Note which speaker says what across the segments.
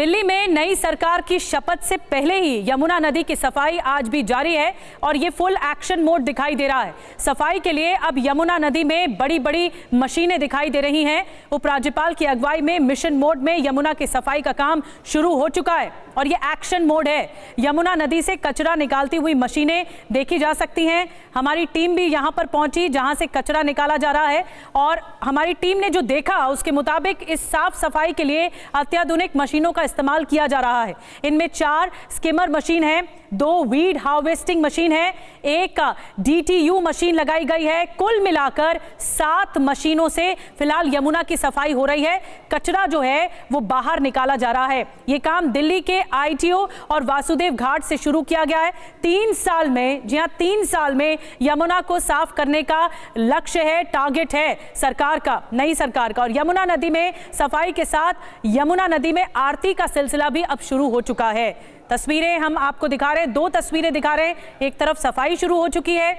Speaker 1: दिल्ली में नई सरकार की शपथ से पहले ही यमुना नदी की सफाई आज भी जारी है और ये फुल एक्शन मोड दिखाई दे रहा है। सफाई के लिए अब यमुना नदी में बड़ी बड़ी मशीनें दिखाई दे रही हैं। उपराज्यपाल की अगुवाई में मिशन मोड में यमुना की सफाई का काम शुरू हो चुका है और ये एक्शन मोड है। यमुना नदी से कचरा निकालती हुई मशीनें देखी जा सकती हैं। हमारी टीम भी यहां पर पहुंची जहां से कचरा निकाला जा रहा है और हमारी टीम ने जो देखा उसके मुताबिक इस साफ सफाई के लिए अत्याधुनिक मशीनों का इस्तेमाल किया जा रहा है। इनमें 4 स्किमर मशीन है, 2 वीड हार्वेस्टिंग मशीन है, 1 DTU मशीन लगाई गई है। कुल मिलाकर 7 मशीनों से फिलहाल यमुना की सफाई हो रही है। कचरा जो है वो बाहर निकाला जा रहा है। ये काम दिल्ली के ITO और वासुदेव घाट से शुरू किया गया है। 3 साल में, जी हां, 3 साल में यमुना को साफ करने का लक्ष्य है, टारगेट है सरकार का, नई सरकार का। और यमुना नदी में सफाई के साथ यमुना नदी में आरती का सिलसिला भी अब शुरू हो चुका है। तस्वीरें हम आपको दिखा रहे हैं, 2 तस्वीरें दिखा रहे हैं। एक तरफ सफाई शुरू हो चुकी है,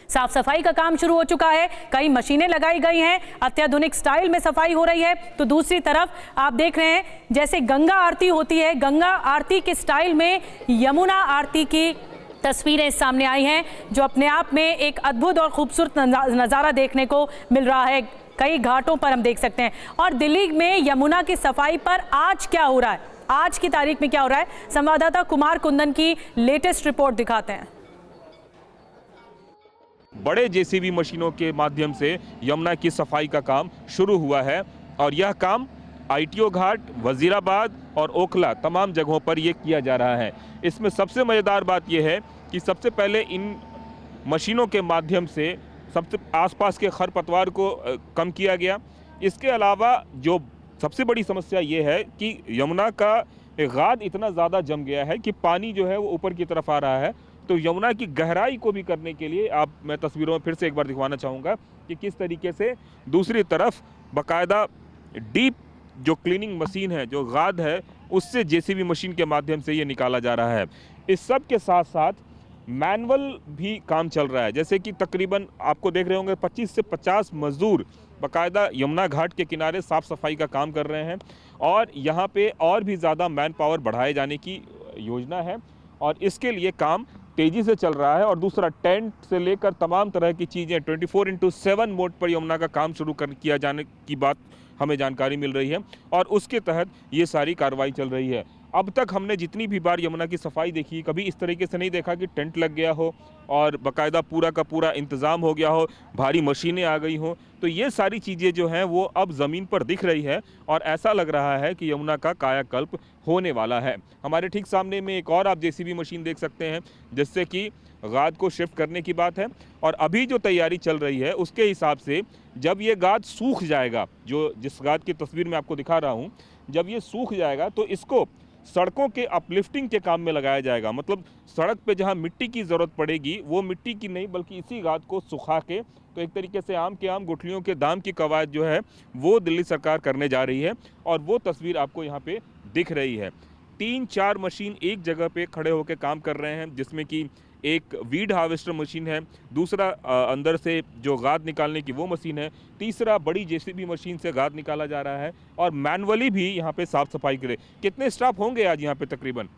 Speaker 1: साफ सफाई का काम शुरू हो चुका है, कई मशीनें लगाई गई हैं, अत्याधुनिक स्टाइल में सफाई हो रही है। तो दूसरी तरफ आप देख रहे हैं जैसे गंगा आरती होती है, गंगा आरती के स्टाइल में यमुना आरती की तस्वीरें सामने आई हैं, जो अपने आप में एक अद्भुत और खूबसूरत नज़ारा देखने को मिल रहा है। कई घाटों पर हम देख सकते हैं। और दिल्ली में यमुना की सफाई पर आज क्या हो रहा है, आज की तारीख में क्या हो रहा है, संवाददाता कुमार कुंदन की लेटेस्ट रिपोर्ट दिखाते हैं।
Speaker 2: बड़े JCB मशीनों के माध्यम से यमुना की सफाई का काम शुरू हुआ है और यह काम ITO घाट, वजीराबाद और ओखला तमाम जगहों पर यह किया जा रहा है। इसमें सबसे मज़ेदार बात यह है कि सबसे पहले इन मशीनों के माध्यम से सबसे आसपास के खरपतवार को कम किया गया। इसके अलावा जो सबसे बड़ी समस्या ये है कि यमुना का गाद इतना ज़्यादा जम गया है कि पानी जो है वो ऊपर की तरफ आ रहा है। तो यमुना की गहराई को भी करने के लिए मैं तस्वीरों में फिर से एक बार दिखवाना चाहूँगा कि किस तरीके से दूसरी तरफ बाकायदा डीप जो क्लीनिंग मशीन है, जो गाद है, उससे JCB मशीन के माध्यम से ये निकाला जा रहा है। इस सब के साथ साथ मैनुअल भी काम चल रहा है। जैसे कि तकरीबन आपको देख रहे होंगे 25 से 50 मजदूर बाकायदा यमुना घाट के किनारे साफ सफाई का काम कर रहे हैं और यहाँ पे और भी ज़्यादा मैन पावर बढ़ाए जाने की योजना है और इसके लिए काम तेज़ी से चल रहा है। और दूसरा, टेंट से लेकर तमाम तरह की चीज़ें 24/7 मोड पर यमुना का काम शुरू किया जाने की बात हमें जानकारी मिल रही है और उसके तहत ये सारी कार्रवाई चल रही है। अब तक हमने जितनी भी बार यमुना की सफाई देखी, कभी इस तरीके से नहीं देखा कि टेंट लग गया हो और बाकायदा पूरा का पूरा इंतज़ाम हो गया हो, भारी मशीनें आ गई हों। तो ये सारी चीज़ें जो हैं वो अब ज़मीन पर दिख रही है और ऐसा लग रहा है कि यमुना का कायाकल्प होने वाला है। हमारे ठीक सामने में एक और आप JCB मशीन देख सकते हैं जिससे कि गाद को शिफ्ट करने की बात है और अभी जो तैयारी चल रही है उसके हिसाब से जब ये गाद सूख जाएगा, जिस गाद की तस्वीर मैं आपको दिखा रहा हूँ, जब ये सूख जाएगा तो इसको सड़कों के अपलिफ्टिंग के काम में लगाया जाएगा। मतलब सड़क पे जहाँ मिट्टी की ज़रूरत पड़ेगी वो मिट्टी की नहीं बल्कि इसी गाद को सुखा के, तो एक तरीके से आम के आम गुठलियों के दाम की कवायद जो है वो दिल्ली सरकार करने जा रही है और वो तस्वीर आपको यहाँ पे दिख रही है। 3-4 मशीन एक जगह पे खड़े होकर काम कर रहे हैं, जिसमें कि एक वीड हार्वेस्टर मशीन है, दूसरा अंदर से जो गाद निकालने की वो मशीन है, तीसरा बड़ी JCB मशीन से गाद निकाला जा रहा है और मैनुअली भी यहाँ पे साफ सफाई करे। कितने स्टाफ होंगे आज यहाँ पे तकरीबन?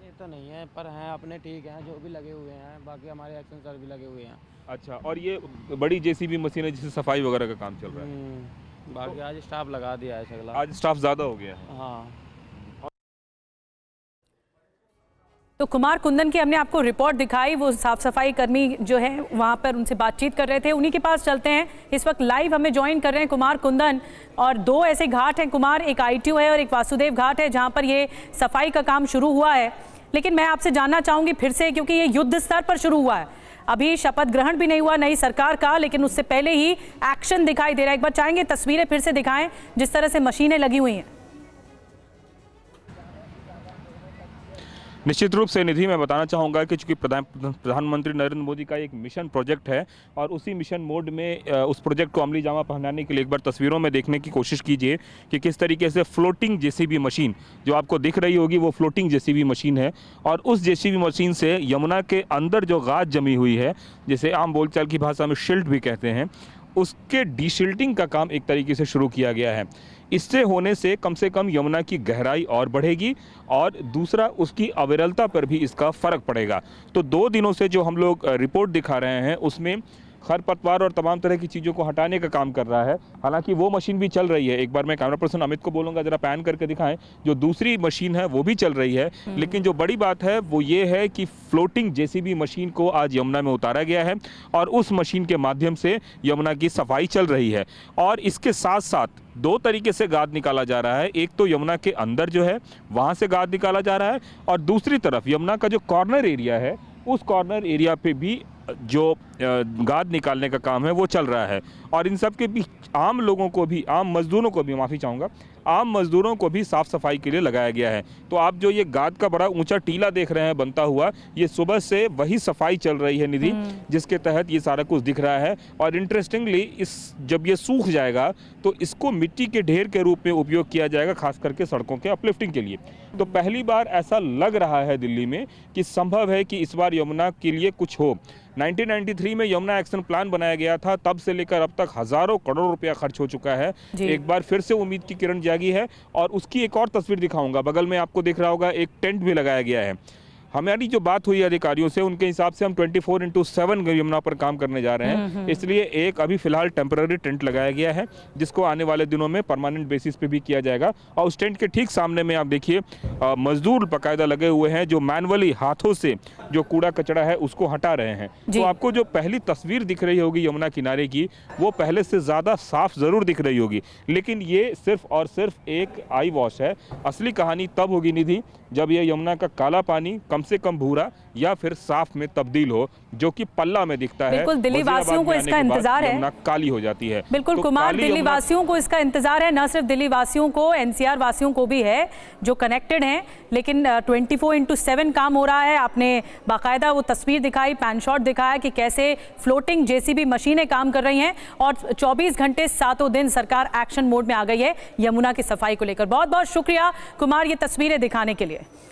Speaker 3: ये तो नहीं है पर हैं अपने, ठीक हैं, जो भी लगे हुए हैं, बाकी हमारे एक्शन सर भी लगे हुए हैं।
Speaker 2: अच्छा, और ये बड़ी JCB मशीन है जिससे सफाई वगैरह का काम चल रहा है?
Speaker 3: बाकी आज स्टाफ लगा दिया है सगला।
Speaker 2: आज स्टाफ ज़्यादा हो गया है।
Speaker 3: हाँ।
Speaker 1: तो कुमार कुंदन की हमने आपको रिपोर्ट दिखाई, वो साफ सफाई कर्मी जो है वहाँ पर उनसे बातचीत कर रहे थे, उन्हीं के पास चलते हैं। इस वक्त लाइव हमें ज्वाइन कर रहे हैं कुमार कुंदन। और 2 ऐसे घाट हैं कुमार, एक ITO है और एक वासुदेव घाट है जहाँ पर ये सफाई का काम शुरू हुआ है। लेकिन मैं आपसे जानना चाहूँगी फिर से, क्योंकि ये युद्ध स्तर पर शुरू हुआ है, अभी शपथ ग्रहण भी नहीं हुआ नई सरकार का, लेकिन उससे पहले ही एक्शन दिखाई दे रहा है। एक बार चाहेंगे तस्वीरें फिर से दिखाएं जिस तरह से मशीनें लगी हुई हैं।
Speaker 2: निश्चित रूप से निधि, मैं बताना चाहूँगा कि चूँकि प्रधानमंत्री नरेंद्र मोदी का एक मिशन प्रोजेक्ट है और उसी मिशन मोड में उस प्रोजेक्ट को अमली जामा पहनाने के लिए एक बार तस्वीरों में देखने की कोशिश कीजिए कि किस तरीके से फ्लोटिंग JCB मशीन जो आपको दिख रही होगी वो फ्लोटिंग JCB मशीन है और उस JCB मशीन से यमुना के अंदर जो गाद जमी हुई है, जिसे आम बोलचाल की भाषा में शिल्ट भी कहते हैं, उसके डीशिल्टिंग का काम एक तरीके से शुरू किया गया है। इससे होने से कम यमुना की गहराई और बढ़ेगी और दूसरा उसकी अविरलता पर भी इसका फर्क पड़ेगा। तो 2 दिनों से जो हम लोग रिपोर्ट दिखा रहे हैं उसमें खरपतवार और तमाम तरह की चीज़ों को हटाने का काम कर रहा है। हालांकि वो मशीन भी चल रही है। एक बार मैं कैमरा पर्सन अमित को बोलूँगा जरा पैन करके दिखाएं, जो दूसरी मशीन है वो भी चल रही है। लेकिन जो बड़ी बात है वो ये है कि फ्लोटिंग जेसीबी मशीन को आज यमुना में उतारा गया है और उस मशीन के माध्यम से यमुना की सफाई चल रही है। और इसके साथ साथ 2 तरीके से गाद निकाला जा रहा है। एक तो यमुना के अंदर जो है वहाँ से गाद निकाला जा रहा है और दूसरी तरफ यमुना का जो कॉर्नर एरिया है उस कॉर्नर एरिया पे भी जो गाद निकालने का काम है वो चल रहा है। और इन सब के बीच आम लोगों को भी, आम मजदूरों को भी, माफ़ी चाहूँगा, आम मजदूरों को भी साफ़ सफाई के लिए लगाया गया है। तो आप जो ये गाद का बड़ा ऊंचा टीला देख रहे हैं बनता हुआ, ये सुबह से वही सफाई चल रही है निधि, जिसके तहत ये सारा कुछ दिख रहा है। और इंटरेस्टिंगली जब ये सूख जाएगा तो इसको मिट्टी के ढेर के रूप में उपयोग किया जाएगा, खास करके सड़कों के अपलिफ्टिंग के लिए। तो पहली बार ऐसा लग रहा है दिल्ली में कि संभव है कि इस बार यमुना के लिए कुछ हो। 1993 में यमुना एक्शन प्लान बनाया गया था, तब से लेकर अब तक हजारों करोड़ रुपया खर्च हो चुका है। एक बार फिर से उम्मीद की किरण जागी है। और उसकी एक और तस्वीर दिखाऊंगा, बगल में आपको दिख रहा होगा एक टेंट भी लगाया गया है। हमारी जो बात हुई अधिकारियों से, उनके हिसाब से हम 24/7 यमुना पर काम करने जा रहे हैं। इसलिए एक अभी फिलहाल टेम्पररी टेंट लगाया गया है, जिसको आने वाले दिनों में परमानेंट बेसिस पे भी किया जाएगा। और उस टेंट के ठीक सामने में आप देखिए मजदूर बाकायदा लगे हुए हैं, जो मैनुअली हाथों से जो कूड़ा कचरा है उसको हटा रहे हैं। तो आपको जो पहली तस्वीर दिख रही होगी यमुना किनारे की, वो पहले से ज़्यादा साफ ज़रूर दिख रही होगी, लेकिन ये सिर्फ और सिर्फ एक आई वॉश है। असली कहानी तब होगी निधि जब ये यमुना का काला पानी कम से कम भूरा या फिर साफ में तब्दील हो, जो कि पल्ला में दिखता है।
Speaker 1: बिल्कुल, दिल्ली वासियों को इसका इंतजार है।
Speaker 2: यमुना काली हो जाती है।
Speaker 1: बिल्कुल
Speaker 2: तो
Speaker 1: कुमार, दिल्ली वासियों को इसका इंतजार है। न सिर्फ दिल्ली वासियों को, एनसीआर वासियों को भी है जो कनेक्टेड हैं। लेकिन 24/7 काम हो रहा है। आपने बाकायदा वो तस्वीर दिखाई, पैन शॉट दिखाया कि कैसे फ्लोटिंग जेसीबी मशीनें काम कर रही हैं और 24 घंटे 7 दिन सरकार एक्शन मोड में आ गई है यमुना की सफाई को लेकर। बहुत बहुत शुक्रिया कुमार ये तस्वीरें दिखाने के लिए।